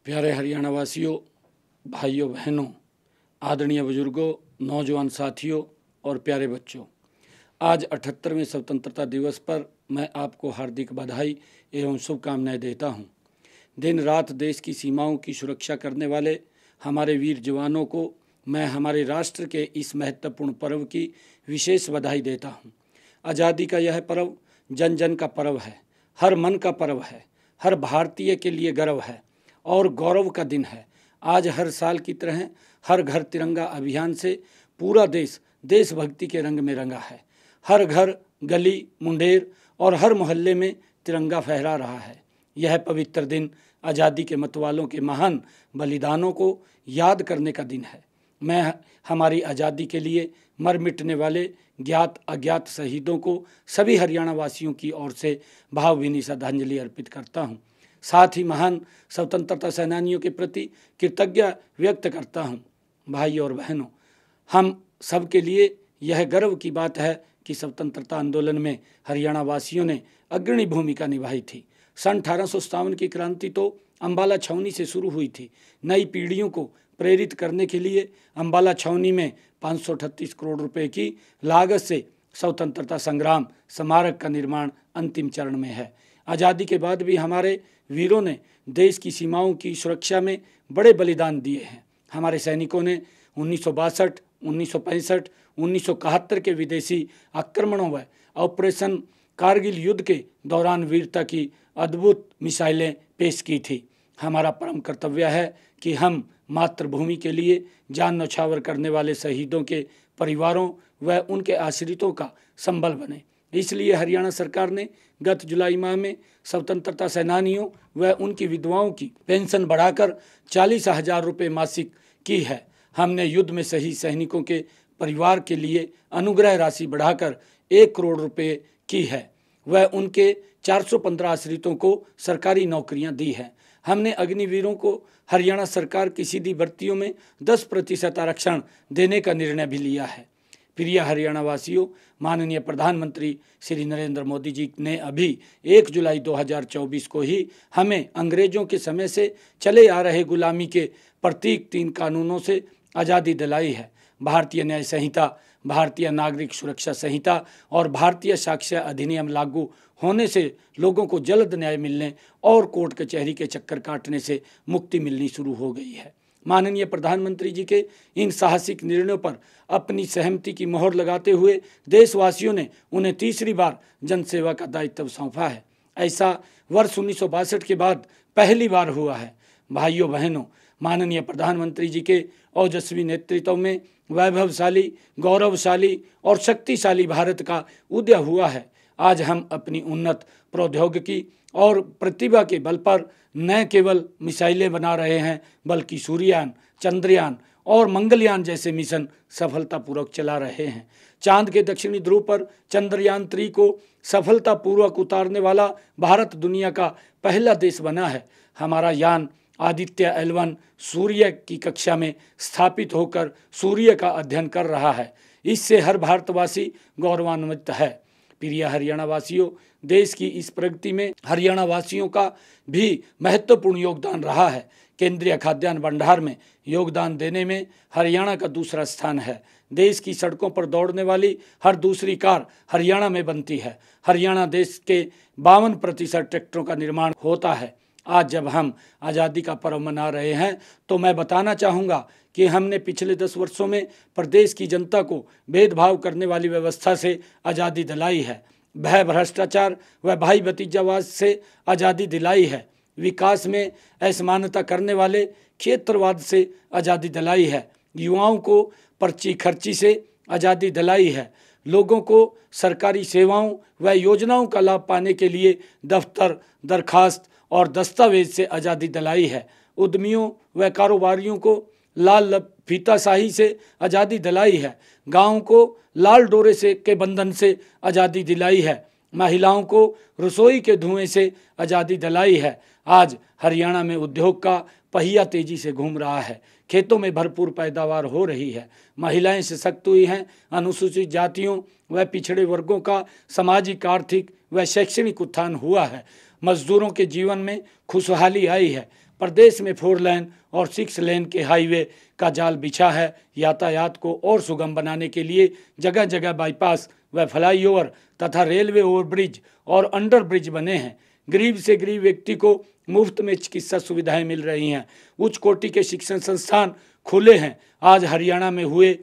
प्यारे हरियाणा वासियों, भाइयों बहनों, आदरणीय बुजुर्गों, नौजवान साथियों और प्यारे बच्चों, आज 78वें स्वतंत्रता दिवस पर मैं आपको हार्दिक बधाई एवं शुभकामनाएं देता हूं। दिन रात देश की सीमाओं की सुरक्षा करने वाले हमारे वीर जवानों को मैं हमारे राष्ट्र के इस महत्वपूर्ण पर्व की विशेष बधाई देता हूं। आज़ादी का यह पर्व जन जन का पर्व है, हर मन का पर्व है, हर भारतीय के लिए गर्व है और गौरव का दिन है। आज हर साल की तरह हर घर तिरंगा अभियान से पूरा देश देशभक्ति के रंग में रंगा है। हर घर, गली, मुंडेर और हर मोहल्ले में तिरंगा फहरा रहा है। यह पवित्र दिन आज़ादी के मतवालों के महान बलिदानों को याद करने का दिन है। मैं हमारी आज़ादी के लिए मर मिटने वाले ज्ञात अज्ञात शहीदों को सभी हरियाणा वासियों की ओर से भावभीनी श्रद्धांजलि अर्पित करता हूँ। साथ ही महान स्वतंत्रता सेनानियों के प्रति कृतज्ञता व्यक्त करता हूँ। भाइयों और बहनों, हम सब के लिए यह गर्व की बात है कि स्वतंत्रता आंदोलन में हरियाणा वासियों ने अग्रणी भूमिका निभाई थी। सन 1857 की क्रांति तो अम्बाला छावनी से शुरू हुई थी। नई पीढ़ियों को प्रेरित करने के लिए अम्बाला छावनी में 538 करोड़ रुपए की लागत से स्वतंत्रता संग्राम स्मारक का निर्माण अंतिम चरण में है। आज़ादी के बाद भी हमारे वीरों ने देश की सीमाओं की सुरक्षा में बड़े बलिदान दिए हैं। हमारे सैनिकों ने 1962, 1965, 1971 के विदेशी आक्रमणों व ऑपरेशन कारगिल युद्ध के दौरान वीरता की अद्भुत मिसाइलें पेश की थी। हमारा परम कर्तव्य है कि हम मातृभूमि के लिए जान न्यौछावर करने वाले शहीदों के परिवारों व उनके आश्रितों का संबल बने। इसलिए हरियाणा सरकार ने गत जुलाई माह में स्वतंत्रता सेनानियों व उनकी विधवाओं की पेंशन बढ़ाकर 40,000 रुपये मासिक की है। हमने युद्ध में शहीद सैनिकों के परिवार के लिए अनुग्रह राशि बढ़ाकर 1 करोड़ रुपये की है व उनके 415 आश्रितों को सरकारी नौकरियां दी हैं। हमने अग्निवीरों को हरियाणा सरकार की सीधी भर्तियों में 10% आरक्षण देने का निर्णय भी लिया है। प्रिय हरियाणा वासियों, माननीय प्रधानमंत्री श्री नरेंद्र मोदी जी ने अभी 1 जुलाई 2024 को ही हमें अंग्रेजों के समय से चले आ रहे गुलामी के प्रतीक 3 कानूनों से आज़ादी दिलाई है। भारतीय न्याय संहिता, भारतीय नागरिक सुरक्षा संहिता और भारतीय साक्ष्य अधिनियम लागू होने से लोगों को जल्द न्याय मिलने और कोर्ट कचहरी के चक्कर काटने से मुक्ति मिलनी शुरू हो गई है। माननीय प्रधानमंत्री जी के इन साहसिक निर्णयों पर अपनी सहमति की मोहर लगाते हुए देशवासियों ने उन्हें तीसरी बार जनसेवा का दायित्व सौंपा है। ऐसा वर्ष 1962 के बाद पहली बार हुआ है। भाइयों बहनों, माननीय प्रधानमंत्री जी के ओजस्वी नेतृत्व में वैभवशाली, गौरवशाली और शक्तिशाली भारत का उदय हुआ है। आज हम अपनी उन्नत प्रौद्योगिकी और प्रतिभा के बल पर न केवल मिसाइलें बना रहे हैं, बल्कि सूर्ययान, चंद्रयान और मंगलयान जैसे मिशन सफलतापूर्वक चला रहे हैं। चांद के दक्षिणी ध्रुव पर चंद्रयान 3 को सफलतापूर्वक उतारने वाला भारत दुनिया का पहला देश बना है। हमारा यान आदित्य L1 सूर्य की कक्षा में स्थापित होकर सूर्य का अध्ययन कर रहा है। इससे हर भारतवासी गौरवान्वित है। प्रिय हरियाणा वासियों, देश की इस प्रगति में हरियाणा वासियों का भी महत्वपूर्ण योगदान रहा है। केंद्रीय खाद्यान्न भंडार में योगदान देने में हरियाणा का दूसरा स्थान है। देश की सड़कों पर दौड़ने वाली हर दूसरी कार हरियाणा में बनती है। हरियाणा देश के 52% ट्रैक्टरों का निर्माण होता है। आज जब हम आज़ादी का पर्व मना रहे हैं तो मैं बताना चाहूँगा कि हमने पिछले 10 वर्षों में प्रदेश की जनता को भेदभाव करने वाली व्यवस्था से आज़ादी दिलाई है। भय, भ्रष्टाचार व भाई भतीजावाद से आज़ादी दिलाई है। विकास में असमानता करने वाले क्षेत्रवाद से आज़ादी दिलाई है। युवाओं को पर्ची खर्ची से आज़ादी दिलाई है। लोगों को सरकारी सेवाओं व योजनाओं का लाभ पाने के लिए दफ्तर, दरखास्त और दस्तावेज से आज़ादी दिलाई है। उद्यमियों व कारोबारियों को लाल फीताशाही से आज़ादी दिलाई है। गाँव को लाल डोरे से के बंधन से आज़ादी दिलाई है। महिलाओं को रसोई के धुएं से आज़ादी दिलाई है। आज हरियाणा में उद्योग का पहिया तेजी से घूम रहा है। खेतों में भरपूर पैदावार हो रही है। महिलाएं सशक्त हुई हैं। अनुसूचित जातियों व पिछड़े वर्गों का सामाजिक, आर्थिक व शैक्षणिक उत्थान हुआ है। मजदूरों के जीवन में खुशहाली आई है। प्रदेश में 4 लेन और 6 लेन के हाईवे का जाल बिछा है। यातायात को और सुगम बनाने के लिए जगह जगह बाईपास व फ्लाईओवर तथा रेलवे ओवरब्रिज और अंडर ब्रिज बने हैं। गरीब से गरीब व्यक्ति को मुफ्त में चिकित्सा सुविधाएं मिल रही हैं। उच्च कोटि के शिक्षण संस्थान खुले हैं। आज हरियाणा में हुए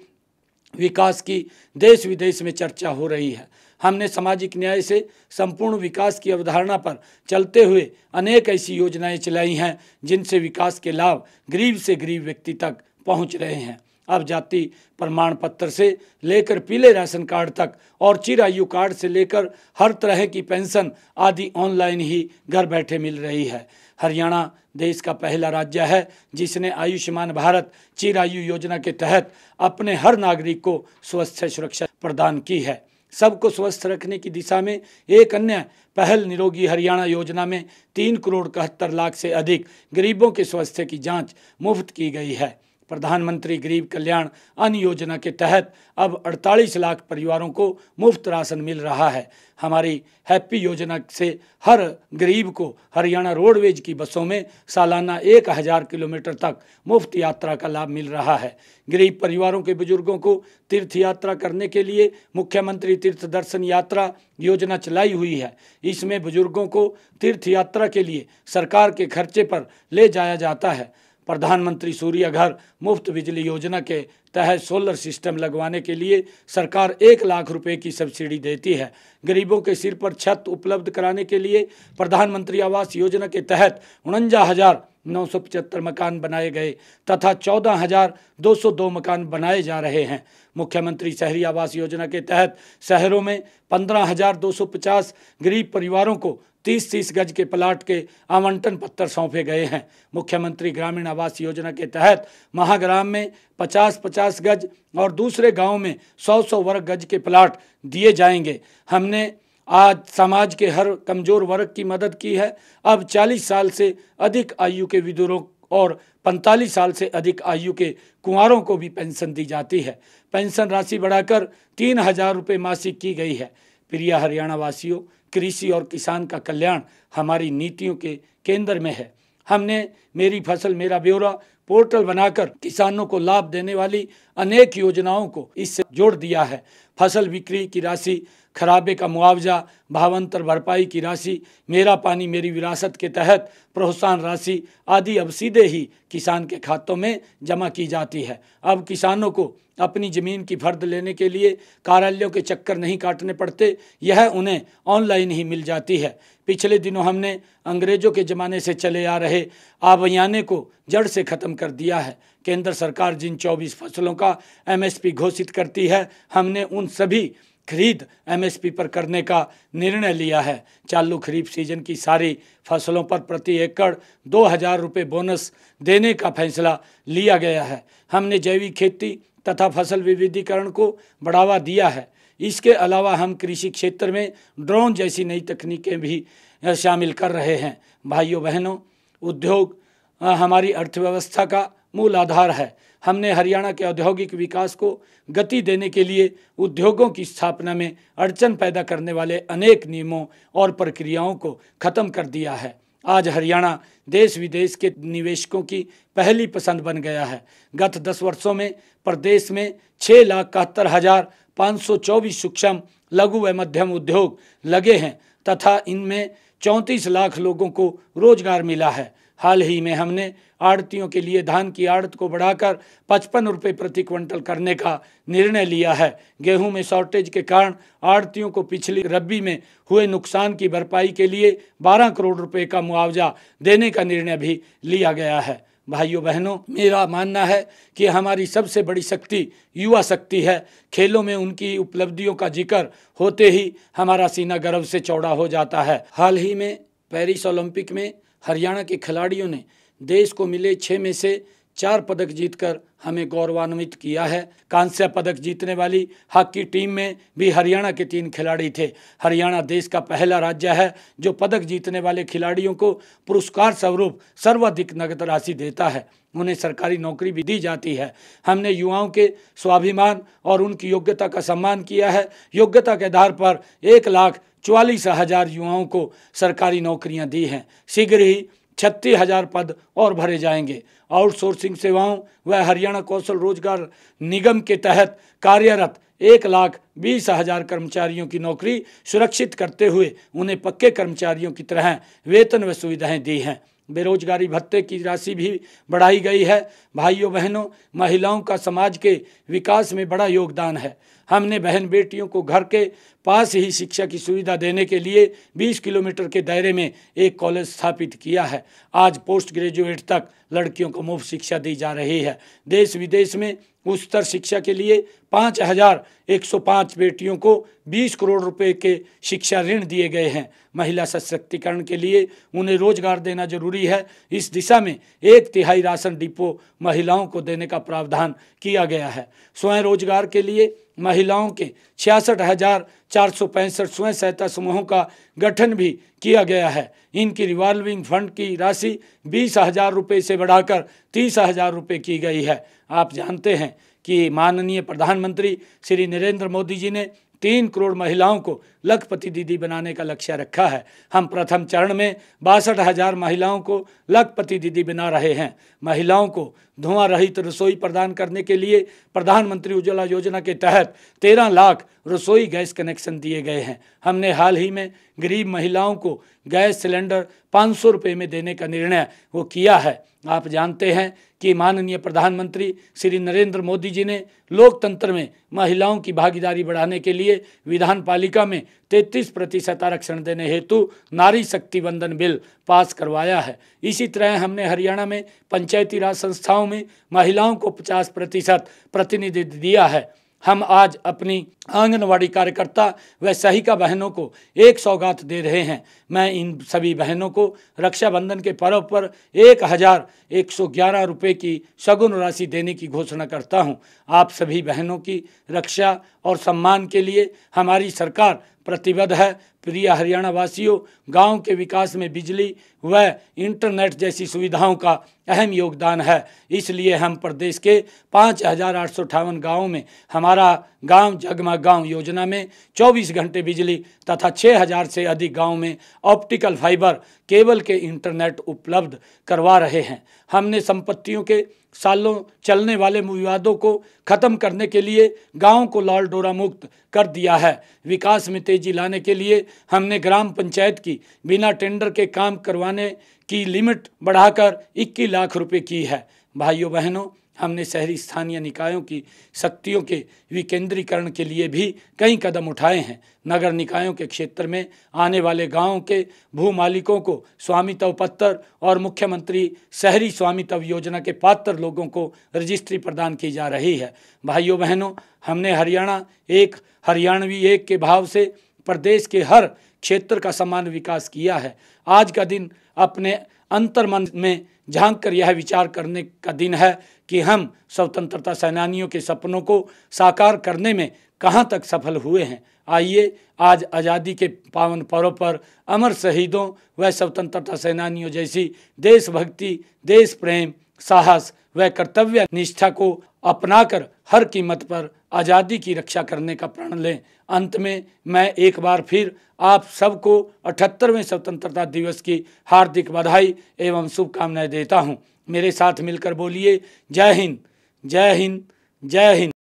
विकास की देश विदेश में चर्चा हो रही है। हमने सामाजिक न्याय से संपूर्ण विकास की अवधारणा पर चलते हुए अनेक ऐसी योजनाएं चलाई हैं जिनसे विकास के लाभ गरीब से गरीब व्यक्ति तक पहुंच रहे हैं। अब जाति प्रमाण पत्र से लेकर पीले राशन कार्ड तक और चिरायु कार्ड से लेकर हर तरह की पेंशन आदि ऑनलाइन ही घर बैठे मिल रही है। हरियाणा देश का पहला राज्य है जिसने आयुष्मान भारत चिरायु योजना के तहत अपने हर नागरिक को स्वास्थ्य सुरक्षा प्रदान की है। सबको स्वस्थ रखने की दिशा में एक अन्य पहल निरोगी हरियाणा योजना में 3,71,00,000 से अधिक गरीबों के स्वास्थ्य की जांच मुफ्त की गई है। प्रधानमंत्री गरीब कल्याण अन्न योजना के तहत अब 48 लाख परिवारों को मुफ्त राशन मिल रहा है। हमारी हैप्पी योजना से हर गरीब को हरियाणा रोडवेज की बसों में सालाना 1000 किलोमीटर तक मुफ्त यात्रा का लाभ मिल रहा है। गरीब परिवारों के बुजुर्गों को तीर्थ यात्रा करने के लिए मुख्यमंत्री तीर्थ दर्शन यात्रा योजना चलाई हुई है। इसमें बुजुर्गों को तीर्थ यात्रा के लिए सरकार के खर्चे पर ले जाया जाता है। प्रधानमंत्री सूर्य घर मुफ्त बिजली योजना के तहत सोलर सिस्टम लगवाने के लिए सरकार 1 लाख रुपए की सब्सिडी देती है। गरीबों के सिर पर छत उपलब्ध कराने के लिए प्रधानमंत्री आवास योजना के तहत 49,975 मकान बनाए गए तथा 14,202 मकान बनाए जा रहे हैं। मुख्यमंत्री शहरी आवास योजना के तहत शहरों में 15,250 गरीब परिवारों को 30-30 गज के प्लाट के आवंटन पत्र सौंपे गए हैं। मुख्यमंत्री ग्रामीण आवास योजना के तहत महाग्राम में 50-50 गज और दूसरे गांव में 100-100 वर्ग गज के प्लाट दिए जाएंगे। हमने आज समाज के हर कमजोर वर्ग की मदद की है। अब 40 साल से अधिक आयु के विधुरों और 45 साल से अधिक आयु के कुंवारों को भी पेंशन दी जाती है। पेंशन राशि बढ़ाकर 3,000 रुपये मासिक की गई है। प्रिय हरियाणा वासियों, कृषि और किसान का कल्याण हमारी नीतियों के केंद्र में है। हमने मेरी फसल मेरा ब्यौरा पोर्टल बनाकर किसानों को लाभ देने वाली अनेक योजनाओं को इससे जोड़ दिया है। फसल बिक्री की राशि, खराबे का मुआवजा, भावांतर भरपाई की राशि, मेरा पानी मेरी विरासत के तहत प्रोत्साहन राशि आदि अब सीधे ही किसान के खातों में जमा की जाती है। अब किसानों को अपनी ज़मीन की फर्द लेने के लिए कार्यालयों के चक्कर नहीं काटने पड़ते, यह उन्हें ऑनलाइन ही मिल जाती है। पिछले दिनों हमने अंग्रेजों के ज़माने से चले आ रहे आबयाने को जड़ से ख़त्म कर दिया है। केंद्र सरकार जिन 24 फसलों का MSP घोषित करती है, हमने उन सभी खरीद MSP पर करने का निर्णय लिया है। चालू खरीफ सीजन की सारी फसलों पर प्रति एकड़ 2,000 रुपये बोनस देने का फैसला लिया गया है। हमने जैविक खेती तथा फसल विविधीकरण को बढ़ावा दिया है। इसके अलावा हम कृषि क्षेत्र में ड्रोन जैसी नई तकनीकें भी शामिल कर रहे हैं। भाइयों बहनों, उद्योग हमारी अर्थव्यवस्था का मूल आधार है। हमने हरियाणा के औद्योगिक विकास को गति देने के लिए उद्योगों की स्थापना में अड़चन पैदा करने वाले अनेक नियमों और प्रक्रियाओं को खत्म कर दिया है। आज हरियाणा देश विदेश के निवेशकों की पहली पसंद बन गया है। गत 10 वर्षों में प्रदेश में 6,71,524 सूक्ष्म, लघु व मध्यम उद्योग लगे हैं तथा इनमें 34 लाख लोगों को रोजगार मिला है। हाल ही में हमने आड़तियों के लिए धान की आड़त को बढ़ाकर 55 रुपये प्रति क्विंटल करने का निर्णय लिया है। गेहूं में शॉर्टेज के कारण आड़तियों को पिछली रबी में हुए नुकसान की भरपाई के लिए 12 करोड़ रुपए का मुआवजा देने का निर्णय भी लिया गया है। भाइयों बहनों, मेरा मानना है कि हमारी सबसे बड़ी शक्ति युवा शक्ति है। खेलों में उनकी उपलब्धियों का जिक्र होते ही हमारा सीना गर्व से चौड़ा हो जाता है। हाल ही में पेरिस ओलंपिक में हरियाणा के खिलाड़ियों ने देश को मिले 6 में से 4 पदक जीतकर हमें गौरवान्वित किया है। कांस्य पदक जीतने वाली हॉकी टीम में भी हरियाणा के 3 खिलाड़ी थे। हरियाणा देश का पहला राज्य है जो पदक जीतने वाले खिलाड़ियों को पुरस्कार स्वरूप सर्वाधिक नकद राशि देता है। उन्हें सरकारी नौकरी भी दी जाती है। हमने युवाओं के स्वाभिमान और उनकी योग्यता का सम्मान किया है। योग्यता के आधार पर 1,44,000 युवाओं को सरकारी नौकरियां दी हैं। शीघ्र ही 36,000 पद और भरे जाएंगे। आउटसोर्सिंग सेवाओं व हरियाणा कौशल रोजगार निगम के तहत कार्यरत 1,20,000 कर्मचारियों की नौकरी सुरक्षित करते हुए उन्हें पक्के कर्मचारियों की तरह वेतन व सुविधाएं दी हैं। बेरोजगारी भत्ते की राशि भी बढ़ाई गई है। भाइयों बहनों, महिलाओं का समाज के विकास में बड़ा योगदान है। हमने बहन बेटियों को घर के पास ही शिक्षा की सुविधा देने के लिए 20 किलोमीटर के दायरे में एक कॉलेज स्थापित किया है। आज पोस्ट ग्रेजुएट तक लड़कियों को मुफ्त शिक्षा दी जा रही है। देश विदेश में उच्चतर शिक्षा के लिए 5,105 बेटियों को 20 करोड़ रुपए के शिक्षा ऋण दिए गए हैं। महिला सशक्तिकरण के लिए उन्हें रोजगार देना जरूरी है। इस दिशा में 1/3 राशन डिपो महिलाओं को देने का प्रावधान किया गया है। स्वयं रोजगार के लिए महिलाओं के 66,465 स्वयं सहायता समूहों का गठन भी किया गया है। इनकी रिवॉल्विंग फंड की राशि 20,000 रुपये से बढ़ाकर 30,000 रुपये की गई है। आप जानते हैं कि माननीय प्रधानमंत्री श्री नरेंद्र मोदी जी ने 3 करोड़ महिलाओं को लखपति दीदी बनाने का लक्ष्य रखा है। हम प्रथम चरण में 62,000 महिलाओं को लखपति दीदी बना रहे हैं। महिलाओं को धुआं रहित रसोई प्रदान करने के लिए प्रधानमंत्री उज्ज्वला योजना के तहत 13 लाख रसोई गैस कनेक्शन दिए गए हैं। हमने हाल ही में गरीब महिलाओं को गैस सिलेंडर 500 रुपये में देने का निर्णय वो किया है। आप जानते हैं कि माननीय प्रधानमंत्री श्री नरेंद्र मोदी जी ने लोकतंत्र में महिलाओं की भागीदारी बढ़ाने के लिए विधान पालिका में 33% आरक्षण देने हेतु नारी शक्ति वंदन बिल पास करवाया है। इसी तरह हमने हरियाणा में पंचायती राज संस्थाओं में महिलाओं को 50% प्रतिनिधित्व दिया है। हम आज अपनी आंगनवाड़ी कार्यकर्ता व सहायिका बहनों को एक सौगात दे रहे हैं। मैं इन सभी बहनों को रक्षाबंधन के पर्व पर 1,111 रुपये की शगुन राशि देने की घोषणा करता हूं। आप सभी बहनों की रक्षा और सम्मान के लिए हमारी सरकार प्रतिबद्ध है। प्रिय हरियाणा वासियों, गांव के विकास में बिजली व इंटरनेट जैसी सुविधाओं का अहम योगदान है। इसलिए हम प्रदेश के 5,858 गाँवों में हमारा गांव जगमग गांव योजना में 24 घंटे बिजली तथा 6,000 से अधिक गाँव में ऑप्टिकल फाइबर केबल के इंटरनेट उपलब्ध करवा रहे हैं। हमने संपत्तियों के सालों चलने वाले विवादों को खत्म करने के लिए गांव को लाल डोरा मुक्त कर दिया है। विकास में तेजी लाने के लिए हमने ग्राम पंचायत की बिना टेंडर के काम करवाने की लिमिट बढ़ाकर 21 लाख रुपए की है। भाइयों बहनों, हमने शहरी स्थानीय निकायों की शक्तियों के विकेंद्रीकरण के लिए भी कई कदम उठाए हैं। नगर निकायों के क्षेत्र में आने वाले गांवों के भू मालिकों को स्वामित्व पत्र और मुख्यमंत्री शहरी स्वामित्व योजना के पात्र लोगों को रजिस्ट्री प्रदान की जा रही है। भाइयों बहनों, हमने हरियाणा एक हरियाणवी एक के भाव से प्रदेश के हर क्षेत्र का समान विकास किया है। आज का दिन अपने अंतर्मन में झांक कर यह विचार करने का दिन है कि हम स्वतंत्रता सेनानियों के सपनों को साकार करने में कहाँ तक सफल हुए हैं। आइए आज आज़ादी के पावन पर्व पर अमर शहीदों व स्वतंत्रता सेनानियों जैसी देशभक्ति, देश प्रेम, साहस व कर्तव्य निष्ठा को अपनाकर हर कीमत पर आज़ादी की रक्षा करने का प्रण लें। अंत में मैं एक बार फिर आप सबको 78वें स्वतंत्रता दिवस की हार्दिक बधाई एवं शुभकामनाएं देता हूं। मेरे साथ मिलकर बोलिए, जय हिंद, जय हिंद, जय हिंद।